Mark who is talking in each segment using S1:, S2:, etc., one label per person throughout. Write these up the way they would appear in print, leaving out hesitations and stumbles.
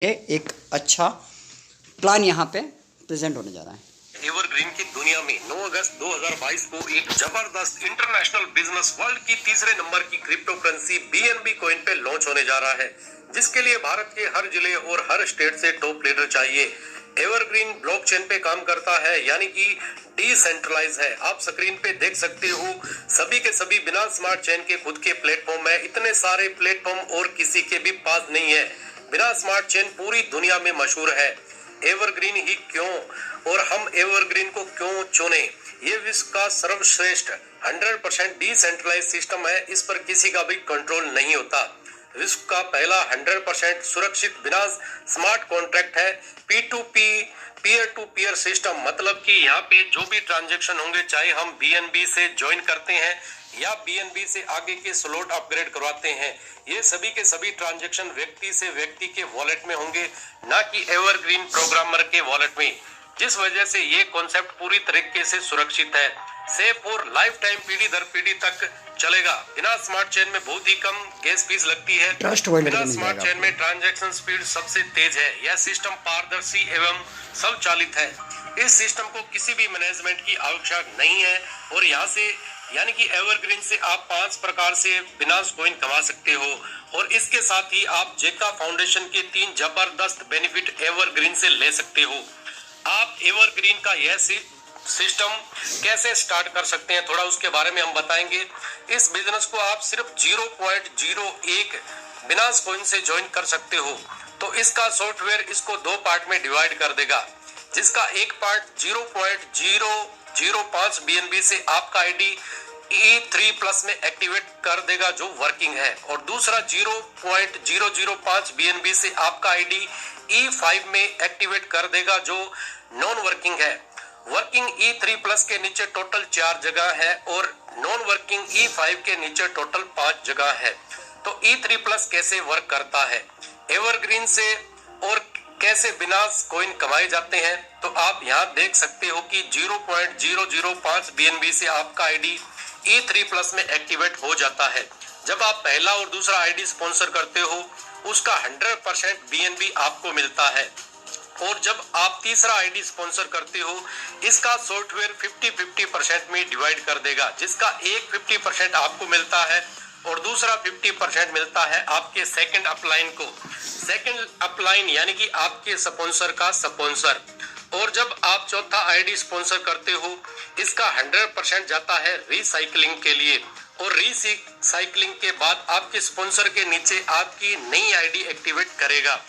S1: ये एक अच्छा प्लान यहाँ पे प्रेजेंट होने जा रहा है।
S2: एवरग्रीन की दुनिया में 9 अगस्त 2022 को एक जबरदस्त इंटरनेशनल बिजनेस वर्ल्ड की तीसरे नंबर की क्रिप्टो करेंसी BNB कॉइन पे लॉन्च होने जा रहा है, जिसके लिए भारत के हर जिले और हर स्टेट से टॉप लीडर चाहिए। एवरग्रीन ब्लॉकचेन पे काम करता है, यानी कि डिसेंट्रलाइज है। आप स्क्रीन पे देख सकते हो, सभी के सभी बिना स्मार्ट चेन के खुद के प्लेटफॉर्म है। इतने सारे प्लेटफॉर्म और किसी के भी पास नहीं है। बिना स्मार्ट चेन पूरी दुनिया में मशहूर है। एवरग्रीन ही क्यों, और हम एवरग्रीन को क्यों चुने? ये विश्व का सर्वश्रेष्ठ 100% डिसेंट्रलाइज सिस्टम है। इस पर किसी का भी कंट्रोल नहीं होता। विश्व का पहला 100% सुरक्षित बिना स्मार्ट कॉन्ट्रैक्ट है। P2P peer to peer system, मतलब कि यहाँ पे जो भी ट्रांजैक्शन होंगे, चाहे हम BNB से ज्वाइन करते हैं या BNB से आगे के स्लॉट अपग्रेड करवाते हैं, ये सभी के सभी ट्रांजैक्शन व्यक्ति से व्यक्ति के वॉलेट में होंगे, ना कि एवरग्रीन प्रोग्रामर के वॉलेट में। जिस वजह से ये कॉन्सेप्ट पूरी तरीके से सुरक्षित है, सेफ और लाइफ टाइम पीढ़ी दर पीढ़ी तक चलेगा। बिना स्मार्ट चेन में बहुत ही कम गैस फीस लगती है। बिना स्मार्ट चेन में ट्रांजैक्शन स्पीड सबसे तेज है। यह सिस्टम पारदर्शी एवं स्वचालित है। इस सिस्टम को किसी भी मैनेजमेंट की आवश्यकता नहीं है, और यहाँ से यानी कि एवरग्रीन से आप 5 प्रकार से बिनास कॉइन कमा सकते हो। और इसके साथ ही आप जेका फाउंडेशन के 3 जबरदस्त बेनिफिट एवरग्रीन से ले सकते हो। आप एवरग्रीन का यह सिस्टम कैसे स्टार्ट कर सकते हैं, थोड़ा उसके बारे में हम बताएंगे। इस बिजनेस को आप सिर्फ 0.01 बिनास कॉइन से ज्वाइन कर सकते हो। तो इसका सॉफ्टवेयर इसको 2 पार्ट में डिवाइड कर देगा, जिसका एक पार्ट 0.005 BNB से आपका आईडी E3+ में एक्टिवेट कर देगा, जो वर्किंग है, और दूसरा 0.005 BNB से आपका आईडी E5 में एक्टिवेट कर देगा, जो नॉन वर्किंग है। वर्किंग E3+ के नीचे टोटल 4 जगह है, और नॉन वर्किंग E5 के नीचे टोटल 5 जगह है। तो E3+ कैसे वर्क करता है, एवरग्रीन से और कैसे बिना कॉइन कमाए जाते हैं, तो आप यहाँ देख सकते हो कि 0.005 BNB से आपका आईडी E3+ में एक्टिवेट हो जाता है। जब आप पहला और दूसरा आईडी स्पॉन्सर करते हो, उसका 100% BNB आपको मिलता है, और जब आप तीसरा आईडी स्पॉन्सर करते हो, इसका सॉफ्टवेयर 50-50% में डिवाइड कर देगा, जिसका एक 50% आपको मिलता है और दूसरा 50% मिलता है आपके सेकंड अपलाइन को। सेकंड अपलाइन यानी कि आपके स्पॉन्सर का स्पॉन्सर। और जब आप चौथा आईडी स्पॉन्सर करते हो, इसका 100% जाता है रीसाइक्लिंग के लिए, और रीसाइक्लिंग के बाद आपके स्पॉन्सर के नीचे आपकी नई आईडी एक्टिवेट करेगा,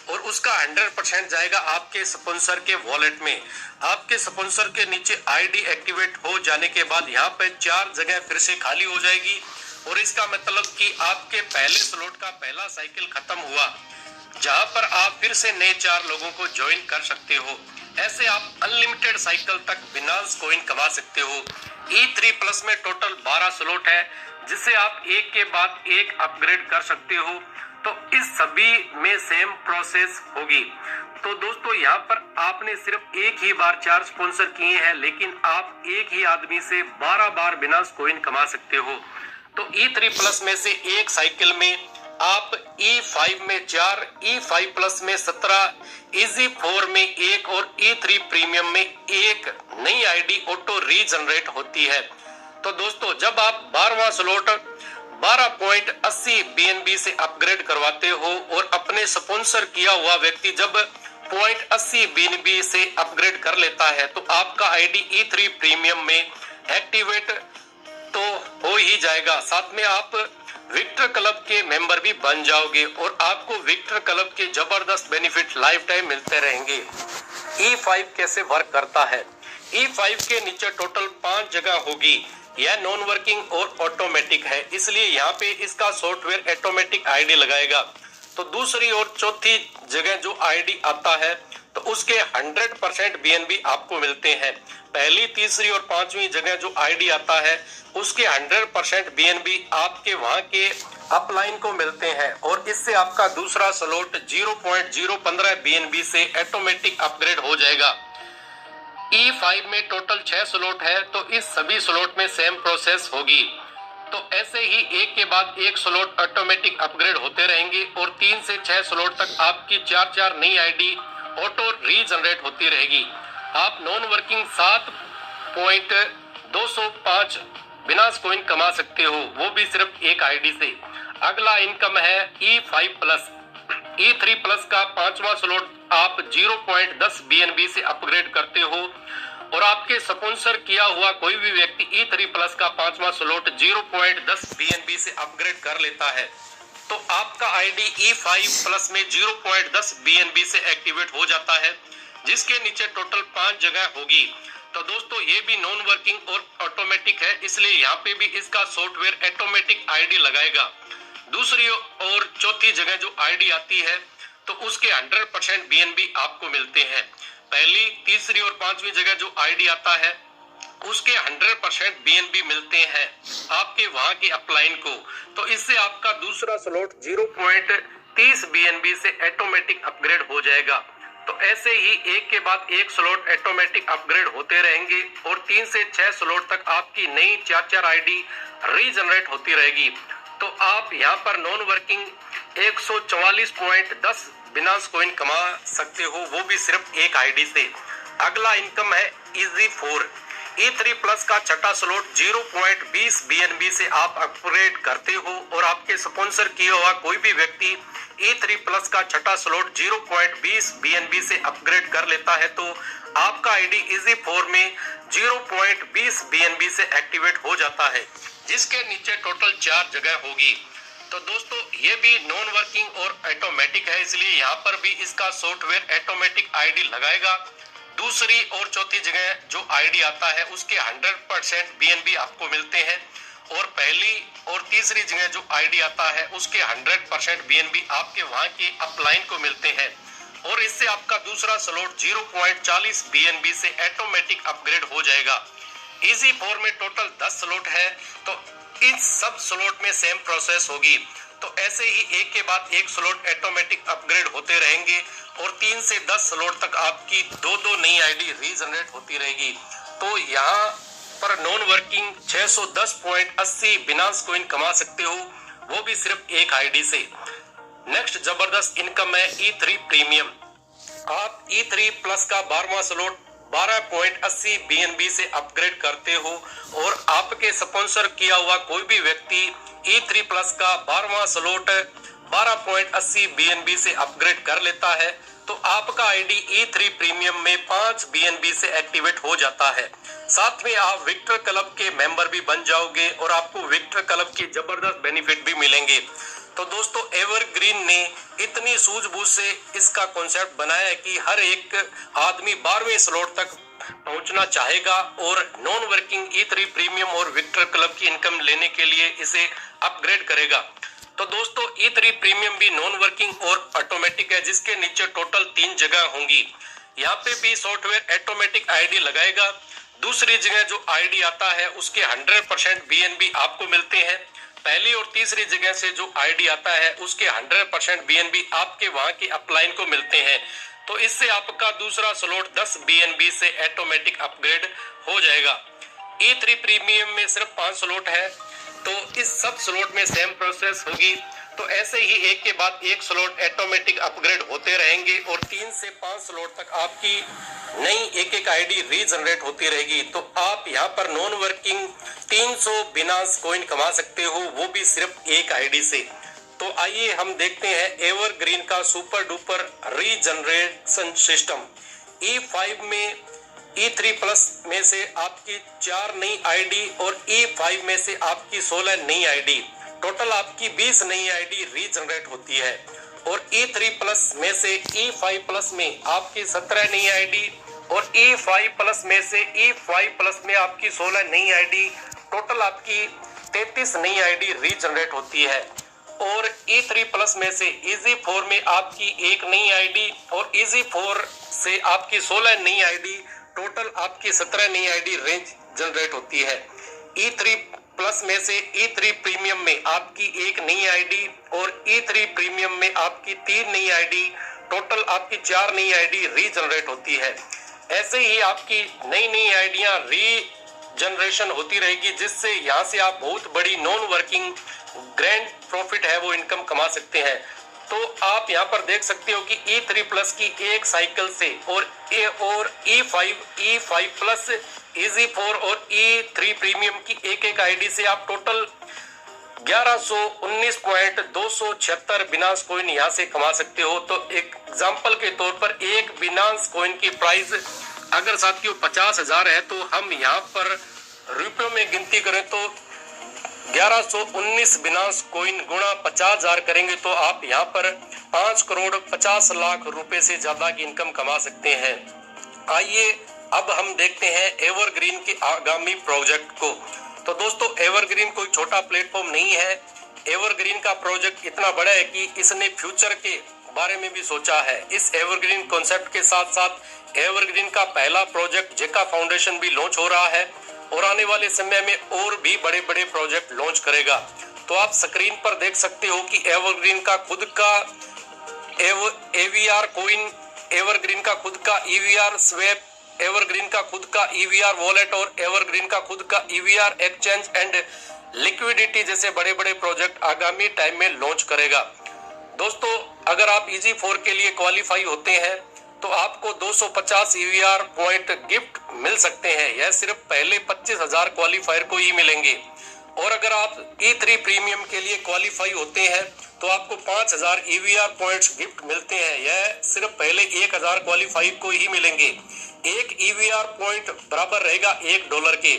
S2: और उसका 100% जाएगा आपके स्पॉन्सर के वॉलेट में। आपके स्पॉन्सर के नीचे आईडी एक्टिवेट हो जाने के बाद यहाँ पे 4 जगह फिर से खाली हो जाएगी, और इसका मतलब कि आपके पहले स्लॉट का पहला साइकिल खत्म हुआ, जहां पर आप फिर से नए 4 लोगों को ज्वाइन कर सकते हो। ऐसे आप अनलिमिटेड साइकिल तक बिना कॉइन कमा सकते हो। E3+ में टोटल 12 स्लॉट है, जिसे आप एक के बाद एक अपग्रेड कर सकते हो। तो इस सभी में सेम प्रोसेस होगी। तो दोस्तों, यहाँ पर आपने सिर्फ एक ही बार 4 स्पॉन्सर किए हैं, लेकिन आप एक ही आदमी से 12 बार बिना कॉइन कमा सकते हो। तो E3+ में से एक साइकिल में आप E5 में 4, E5+ में 17, EZ4 में 1 और E3 प्रीमियम में 1 नई आईडी ऑटो रीजनरेट होती है। तो दोस्तों, जब आप 12वां स्लॉट 12.80 BNB से अपग्रेड करवाते हो, और अपने स्पॉन्सर किया हुआ व्यक्ति जब 0.80 BNB से अपग्रेड कर लेता है, तो आपका आईडी E3 प्रीमियम में एक्टिवेट तो हो ही जाएगा। साथ में आप विक्टर क्लब के मेंबर भी बन जाओगे, और आपको विक्टर क्लब के जबरदस्त बेनिफिट लाइफ टाइम मिलते रहेंगे। E5 कैसे वर्क करता है? E5 के नीचे टोटल 5 जगह होगी। यह नॉन वर्किंग और ऑटोमेटिक है, इसलिए यहाँ पे इसका सॉफ्टवेयर ऑटोमेटिक आईडी लगाएगा। तो दूसरी और चौथी जगह जो आईडी आता है, तो उसके 100% BNB आपको मिलते हैं। पहली, तीसरी और 5वीं जगह जो आईडी आता है, उसके 100% BNB आपके वहां के अपलाइन को मिलते हैं, और इससे आपका दूसरा स्लॉट 0.015 BNB से ऑटोमेटिक अपग्रेड हो जाएगा। E5 में टोटल 6 स्लॉट है, तो इस सभी स्लॉट में सेम प्रोसेस होगी। तो ऐसे ही एक के बाद एक स्लॉट ऑटोमेटिक अपग्रेड होते रहेंगे और 3 से 6 स्लॉट तक आपकी 4 नई आईडी ऑटो रीजनरेट होती रहेगी। आप नॉन वर्किंग 7.205 बिनास कॉइन कमा सकते हो, वो भी सिर्फ एक आईडी से। अगला इनकम है E5 प्लस। E3 प्लस का 5वां स्लॉट आप 0.10 BNB से अपग्रेड करते हो और आपके स्पॉन्सर किया हुआ कोई भी व्यक्ति E3 प्लस का 5वां स्लॉट 0.10 BNB से अपग्रेड कर लेता है तो आपका आईडी E5 प्लस में 0.10 BNB से एक्टिवेट हो जाता है, जिसके नीचे टोटल 5 जगह होगी। तो दोस्तों ये भी नॉन वर्किंग और ऑटोमेटिक है, इसलिए यहाँ पे भी इसका सॉफ्टवेयर ऑटोमेटिक आईडी लगाएगा। दूसरी और चौथी जगह जो आईडी आती है तो उसके 100% BNB आपको मिलते हैं। पहली, तीसरी और पांचवी जगह जो आईडी आता है उसके 100% BNB मिलते हैं आपके वहां के अपलाइन को। तो इससे आपका दूसरा स्लॉट 0.30 BNB से ऑटोमेटिक अपग्रेड हो जाएगा। तो ऐसे ही एक के बाद एक स्लॉट ऑटोमेटिक अपग्रेड होते रहेंगे और 3 से 6 स्लॉट तक आपकी नई 4 आईडी रीजनरेट होती रहेगी। तो आप यहाँ पर नॉन वर्किंग 144.10 बिनास कॉइन कमा सकते हो, वो भी सिर्फ एक आईडी से। अगला इनकम है EZ4। E3 प्लस का छठा स्लॉट 0.20 BNB से आप अपग्रेड करते हो और आपके स्पॉन्सर किया हुआ कोई भी व्यक्ति E3 प्लस का छठा स्लॉट 0.20 BNB से अपग्रेड कर लेता है तो आपका आईडी EZ4 में 0.20 BNB से एक्टिवेट हो जाता है, जिसके नीचे टोटल 4 जगह होगी। तो दोस्तों ये भी नॉन वर्किंग और ऑटोमेटिक है, इसलिए यहाँ पर भी इसका सॉफ्टवेयर ऑटोमेटिक आईडी लगाएगा। दूसरी और चौथी जगह जो आईडी आता है उसके 100% BNB आपको मिलते हैं और पहली और तीसरी जगह जो आईडी आता है उसके 100% BNB आपके वहां के अपलाइन को मिलते हैं और इससे आपका दूसरा स्लॉट 0.40 BNB से ऑटोमेटिक अपग्रेड हो जाएगा। EZ4 में टोटल 10 स्लॉट है तो इन सब स्लॉट में सेम प्रोसेस होगी। तो ऐसे ही एक के बाद एक स्लॉट ऑटोमेटिक अपग्रेड होते रहेंगे और 3 से 10 स्लॉट तक आपकी 2 नई आईडी रीजनरेट होती रहेगी। तो यहाँ पर नॉन वर्किंग 610.80 बिनास कॉइन कमा सकते हो, वो भी सिर्फ एक आईडी से। नेक्स्ट जबरदस्त इनकम है E3 प्रीमियम। आप E3 प्लस का 12वां स्लॉट 12.80 BNB से अपग्रेड करते हो और आपके स्पॉन्सर किया हुआ कोई भी व्यक्ति E3 प्लस का 12वां स्लॉट 12.80 BNB से अपग्रेड कर लेता है तो आपका आईडी E3 प्रीमियम में 5 BNB से एक्टिवेट हो जाता है। साथ में आप विक्टर क्लब के मेंबर भी बन जाओगे और आपको विक्टर क्लब की जबरदस्त बेनिफिट भी मिलेंगे। तो दोस्तों एवरग्रीन ने इतनी सूझबूझ से इसका कॉन्सेप्ट बनाया है कि हर एक आदमी 12वें स्लॉट तक पहुंचना चाहेगा और नॉन वर्किंग E3 प्रीमियम और विक्टर क्लब की इनकम लेने के लिए इसे अपग्रेड करेगा। तो दोस्तों E3 प्रीमियम भी नॉन वर्किंग और ऑटोमेटिक है, जिसके नीचे टोटल 3 जगह होंगी। यहाँ पे भी सॉफ्टवेयर ऑटोमेटिक आईडी लगाएगा। दूसरी जगह जो आईडी आता है उसके 100% BNB आपको मिलते हैं। पहली और तीसरी जगह से जो आईडी आता है उसके 100% BNB आपके वहां के अपलाइन को मिलते हैं। तो इससे आपका दूसरा स्लॉट 10 BNB से ऑटोमेटिक अपग्रेड हो जाएगा। E3 प्रीमियम में सिर्फ 5 स्लॉट है तो इस सब स्लॉट में सेम प्रोसेस होगी। तो ऐसे ही एक के बाद एक स्लॉट ऑटोमेटिक अपग्रेड होते रहेंगे और 3 से 5 स्लॉट तक आपकी नई एक आईडी रीजनरेट होती रहेगी। तो आप यहाँ पर नॉन वर्किंग 300 बिनास कॉइन कमा सकते हो, वो भी सिर्फ एक आईडी से। तो आइए हम देखते हैं एवरग्रीन का super duper regeneration system. E5 में E3 प्लस में से आपकी 4 नई आईडी और E5 में से आपकी 16 नई आईडी, टोटल आपकी 20 नई आईडी रीजनरेट होती है। और E3 प्लस में से E5 प्लस में आपकी 17 नई आईडी और E5 प्लस में से E5 प्लस में आपकी 16 नई आईडी, टोटल आपकी 33 नई आईडी रीजनरेट होती है। और E3 प्लस में से EZ4 में आपकी 1 नई आईडी और EZ4 से आपकी 16 नई आईडी, टोटल आपकी 17 नई आईडी रेंज जनरेट होती है। E3 प्लस में से E3 प्रीमियम में आपकी 1 नई आईडी और E3 प्रीमियम में आपकी 3 नई आईडी, टोटल आपकी 4 नई आईडी रीजनरेट होती है। ऐसे ही आपकी नई आईडियां जनरेशन होती रहेगी, जिससे यहाँ से आप बहुत बड़ी नॉन वर्किंग ग्रैंड प्रॉफिट है वो इनकम कमा सकते हैं। तो आप यहाँ पर देख सकते हो कि E3 प्लस की एक साइकिल से और E5 प्लस EZ4 और E3 प्रीमियम की एक आईडी से आप टोटल 1119.276 बिनांस कॉइन यहाँ से कमा सकते हो। तो एग्जांपल के तौर पर एक बिनांस कॉइन की प्राइस अगर साथियों 50,000 है, तो हम यहाँ पर रुपयों में गिनती करें तो 1119 बिनांस कॉइन गुणा 50,000 करेंगे तो आप यहाँ पर 5,50,00,000 रुपए से ज्यादा की इनकम कमा सकते हैं। आइए अब हम देखते हैं एवरग्रीन के आगामी प्रोजेक्ट को। तो दोस्तों, एवरग्रीन कोई छोटा प्लेटफॉर्म नहीं है। एवरग्रीन का प्रोजेक्ट इतना बड़ा है कि इसने फ्यूचर के बारे में भी सोचा है। इस एवरग्रीन कॉन्सेप्ट के साथ साथ एवरग्रीन का पहला प्रोजेक्ट जेका फाउंडेशन भी लॉन्च हो रहा है और आने वाले समय में और भी बड़े बड़े प्रोजेक्ट लॉन्च करेगा। तो आप स्क्रीन पर देख सकते हो कि एवरग्रीन का खुद का एवीआर कॉइन, एवरग्रीन का खुद का EVR स्वैप, एवरग्रीन का खुद का EVR वॉलेट और एवरग्रीन का खुद का EVR एक्सचेंज एंड लिक्विडिटी जैसे बड़े बड़े प्रोजेक्ट आगामी टाइम में लॉन्च करेगा। दोस्तों, अगर आप EZ4 के लिए क्वालिफाई होते हैं तो आपको 250 EVR पॉइंट गिफ्ट मिल सकते हैं। यह सिर्फ पहले 25,000 क्वालिफायर को ही मिलेंगे। और अगर आप E3 प्रीमियम के लिए क्वालिफाई होते हैं तो आपको 5,000 EVR पॉइंट्स गिफ्ट मिलते हैं। यह सिर्फ पहले 1,000 क्वालिफाई को ही मिलेंगे। एक EVR पॉइंट बराबर रहेगा $1 के।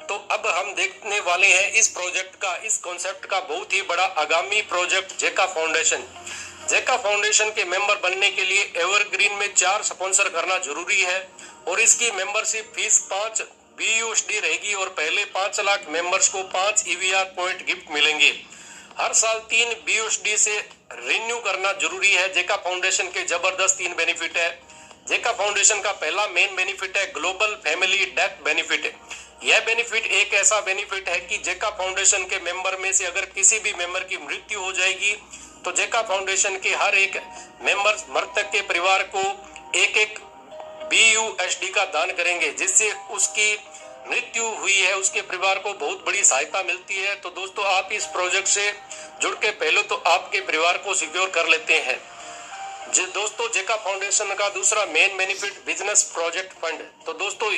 S2: तो अब हम देखने वाले हैं इस प्रोजेक्ट का, इस कॉन्सेप्ट का बहुत ही बड़ा आगामी प्रोजेक्ट जेका फाउंडेशन। जेका फाउंडेशन के मेंबर बनने के लिए एवरग्रीन में 4 स्पॉन्सर करना जरूरी है और इसकी मेंबरशिप फीस 5 BUSD रहेगी और पहले 5 लाख मेंबर्स को 5 EVR पॉइंट गिफ्ट मिलेंगे। हर साल 3 BUSD से रिन्यू करना जरूरी है। जेका फाउंडेशन के जबरदस्त 3 बेनिफिट है। जेका फाउंडेशन का पहला मेन बेनिफिट है ग्लोबल फैमिली डेथ बेनिफिट। यह बेनिफिट एक ऐसा बेनिफिट है कि जेका फाउंडेशन के मेंबर में से अगर किसी भी मेंबर की मृत्यु हो जाएगी तो जेका फाउंडेशन के हर एक मेंबर मृतक के परिवार को 1-1 BUSD का दान करेंगे, जिससे उसकी मृत्यु हुई है उसके परिवार को बहुत बड़ी सहायता मिलती है। तो दोस्तों, आप इस प्रोजेक्ट से जुड़ के पहले तो आपके परिवार को सिक्योर कर लेते हैं। दोस्तों, जेका फाउंडेशन का दूसरा main benefit business project fund. तो दोस्तों,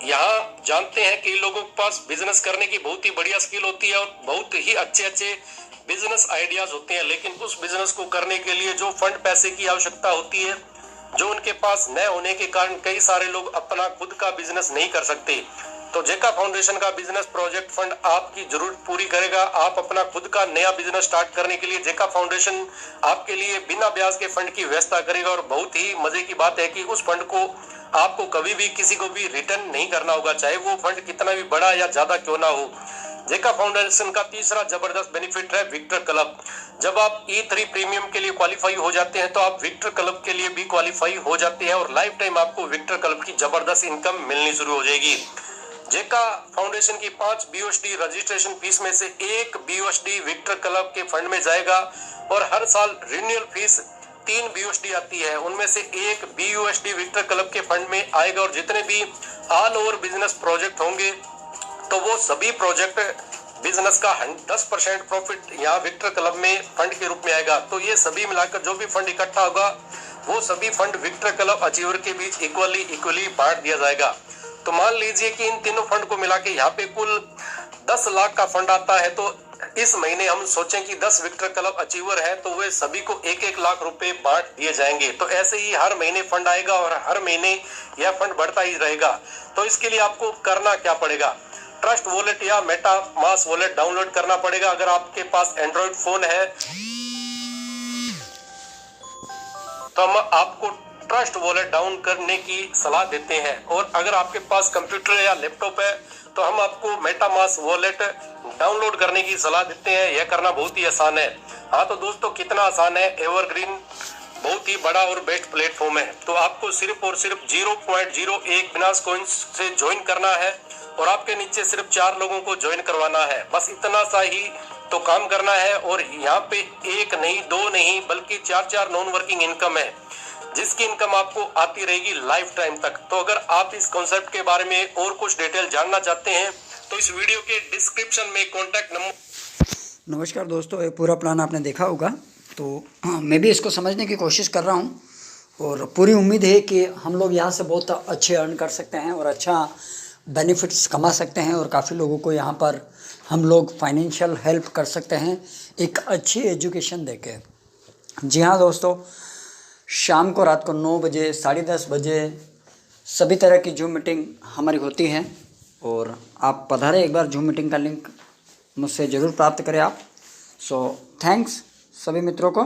S2: यहाँ जानते हैं कि लोगों के पास बिजनेस करने की बहुत ही बढ़िया स्किल होती है और बहुत ही अच्छे बिजनेस आइडियाज होते हैं, लेकिन उस बिजनेस को करने के लिए जो फंड पैसे की आवश्यकता होती है, जो उनके पास न होने के कारण कई सारे लोग अपना खुद का बिजनेस नहीं कर सकते। तो जेका फाउंडेशन का बिजनेस प्रोजेक्ट फंड आपकी जरूरत पूरी करेगा। आप अपना खुद का नया बिजनेस स्टार्ट करने के लिए जेका फाउंडेशन आपके लिए बिना ब्याज के फंड की व्यवस्था करेगा। और बहुत ही मजे की बात है कि उस फंड को आपको कभी भी किसी को भी रिटर्न नहीं करना होगा, चाहे वो फंड कितना भी बड़ा या ज्यादा क्यों ना हो। जेका फाउंडेशन का तीसरा जबरदस्त बेनिफिट है विक्टर क्लब। जब आप E3 प्रीमियम के लिए क्वालिफाई हो जाते हैं तो आप विक्टर क्लब के लिए भी क्वालिफाई हो जाते हैं और लाइफ टाइम आपको विक्टर क्लब की जबरदस्त इनकम मिलनी शुरू हो जाएगी। जेका फाउंडेशन की 5 BUSD रजिस्ट्रेशन फीस में से 1 BUSD विक्टर क्लब के फंड में जाएगा और हर साल रिन्यूअल फीस 3 BUSD आती है, उनमें से 1 BUSD विक्टर क्लब के फंड में आएगा। और जितने भी ऑल ओवर बिजनेस प्रोजेक्ट होंगे तो वो सभी प्रोजेक्ट बिजनेस का 10% प्रॉफिट यहाँ विक्टर क्लब में फंड के रूप में आएगा। तो ये सभी मिलाकर जो भी फंड इकट्ठा होगा वो सभी फंड विक्टर क्लब अचीवर के बीच इक्वली बांट दिया जाएगा। तो मान लीजिए कि इन तीनों फंड को मिला के यहाँ पे कुल 10 लाख का फंड आता है, तो इस महीने हम सोचें कि 10 विक्टर क्लब अचीवर हैं तो वे सभी को 1-1 लाख रुपए बांट दिए जाएंगे। तो ऐसे ही हर महीने फंड आएगा और हर महीने यह फंड बढ़ता ही रहेगा। तो इसके लिए आपको करना क्या पड़ेगा, ट्रस्ट वॉलेट या मेटा मास वॉलेट डाउनलोड करना पड़ेगा। अगर आपके पास एंड्रॉइड फोन है तो हम आपको ट्रस्ट वॉलेट डाउन करने की सलाह देते हैं, और अगर आपके पास कंप्यूटर या लैपटॉप है तो हम आपको मेटामास्क वॉलेट डाउनलोड करने की सलाह देते हैं। यह करना बहुत ही आसान है। हाँ तो दोस्तों, कितना आसान है, एवरग्रीन बहुत ही बड़ा और बेस्ट प्लेटफॉर्म है। तो आपको सिर्फ और सिर्फ 0.01 बिनांस कॉइन से ज्वाइन करना है और आपके नीचे सिर्फ 4 लोगों को ज्वाइन करवाना है। बस इतना सा ही तो काम करना है। और यहाँ पे 1 नहीं 2 नहीं बल्कि 4 नॉन वर्किंग इनकम है। जिसकी इनकम आपको आती रहेगी लाइफ टाइम तक। तो अगर आप इस कॉन्सेप्ट के बारे में और कुछ डिटेल जानना चाहते हैं तो इस वीडियो के डिस्क्रिप्शन में कॉन्टैक्ट नंबर।
S1: नमस्कार दोस्तों, ये पूरा प्लान आपने देखा होगा, तो मैं भी इसको समझने की कोशिश कर रहा हूँ और पूरी उम्मीद है कि हम लोग यहाँ से बहुत अच्छे अर्न कर सकते हैं और अच्छा बेनिफिट्स कमा सकते हैं और काफ़ी लोगों को यहाँ पर हम लोग फाइनेंशियल हेल्प कर सकते हैं एक अच्छी एजुकेशन देके। जी हाँ दोस्तों, शाम को रात को 9 बजे 10:30 बजे सभी तरह की जूम मीटिंग हमारी होती है और आप पधारें, एक बार जूम मीटिंग का लिंक मुझसे ज़रूर प्राप्त करें आप। सो थैंक्स सभी मित्रों को।